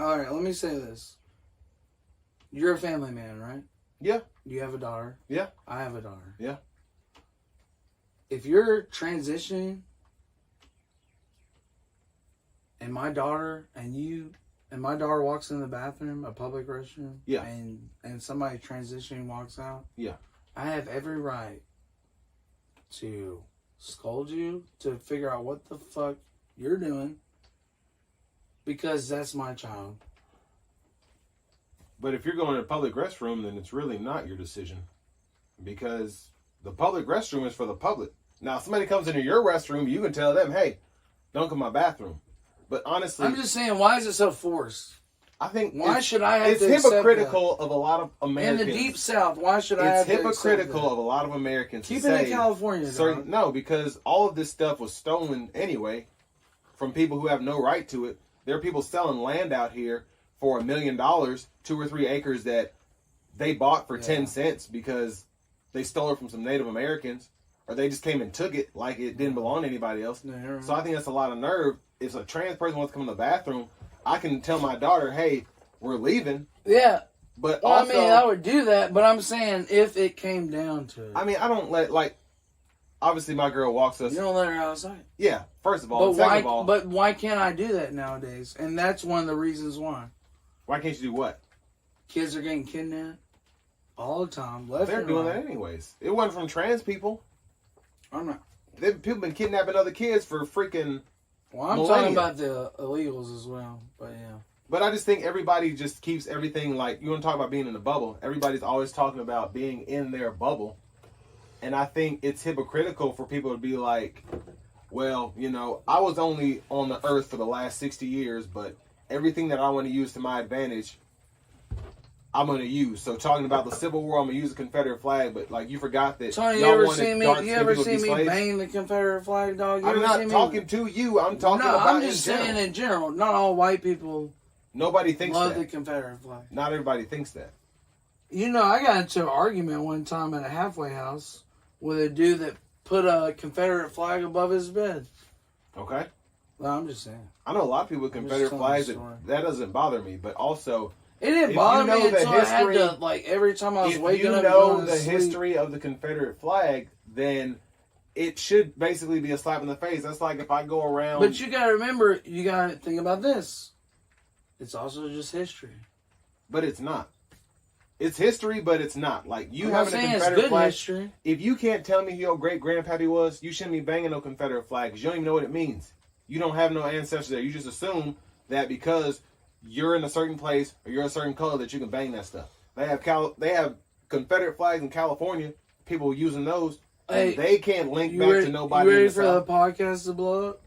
all right, let me say this. You're a family man, right? Yeah. You have a daughter. Yeah. I have a daughter. Yeah. If you're transitioning and my daughter walks in the bathroom, a public restroom, yeah, and somebody transitioning walks out, yeah, I have every right to scold you, to figure out what the fuck you're doing, because that's my child. But if you're going to a public restroom, then it's really not your decision, because the public restroom is for the public. Now, if somebody comes into your restroom, you can tell them, hey, don't come to my bathroom. But honestly, I'm just saying, why is it so forced? I think why should I have it's to hypocritical of a lot of Americans. In the deep South, why should I have to accept that? It's hypocritical of a lot of Americans. Keep it in California, no, because all of this stuff was stolen anyway from people who have no right to it. There are people selling land out here for $1 million, 2 or 3 acres that they bought for 10 cents because they stole it from some Native Americans, or they just came and took it like it didn't belong to anybody else. Yeah, so I think that's a lot of nerve. If a trans person wants to come in the bathroom, I can tell my daughter, hey, we're leaving. Yeah. But well, also, I mean, I would do that, but I'm saying if it came down to it. I mean, I don't obviously my girl walks us. You don't let her outside. Yeah, first of all. But second of all. But why can't I do that nowadays? And that's one of the reasons why. Why can't you do what? Kids are getting kidnapped all the time. They're doing that anyways. It wasn't from trans people. I'm not. People been kidnapping other kids for freaking. Well, I'm talking about the illegals as well, but yeah. But I just think everybody just keeps everything like, you want to talk about being in a bubble. Everybody's always talking about being in their bubble. And I think it's hypocritical for people to be like, well, I was only on the earth for the last 60 years, but everything that I want to use to my advantage, I'm going to use. So talking about the Civil War, I'm going to use the Confederate flag, but like you forgot that. Tony, you ever see me bang the Confederate flag, dog? I'm not talking to you. I'm talking about I'm just saying in general. Not all white people. Nobody thinks love that. the Confederate flag. Not everybody thinks that. I got into an argument one time at a halfway house with a dude that put a Confederate flag above his bed. Okay. Well, I'm just saying. I know a lot of people with Confederate flags. That doesn't bother me, but also. It didn't bother me until I had to, every time I was waking up. If you know the history of the Confederate flag, then it should basically be a slap in the face. That's like if I go around. But you gotta remember, you gotta think about this. It's also just history. But it's not. It's history, but it's not. Like, you having a Confederate it's good flag. History. If you can't tell me who your great-grandpappy was, you shouldn't be banging no Confederate flag because you don't even know what it means. You don't have no ancestors there. You just assume that because you're in a certain place or you're a certain color that you can bang that stuff. They have Confederate flags in California. People using those. Hey, they can't link back to nobody. You ready for the podcast to blow up?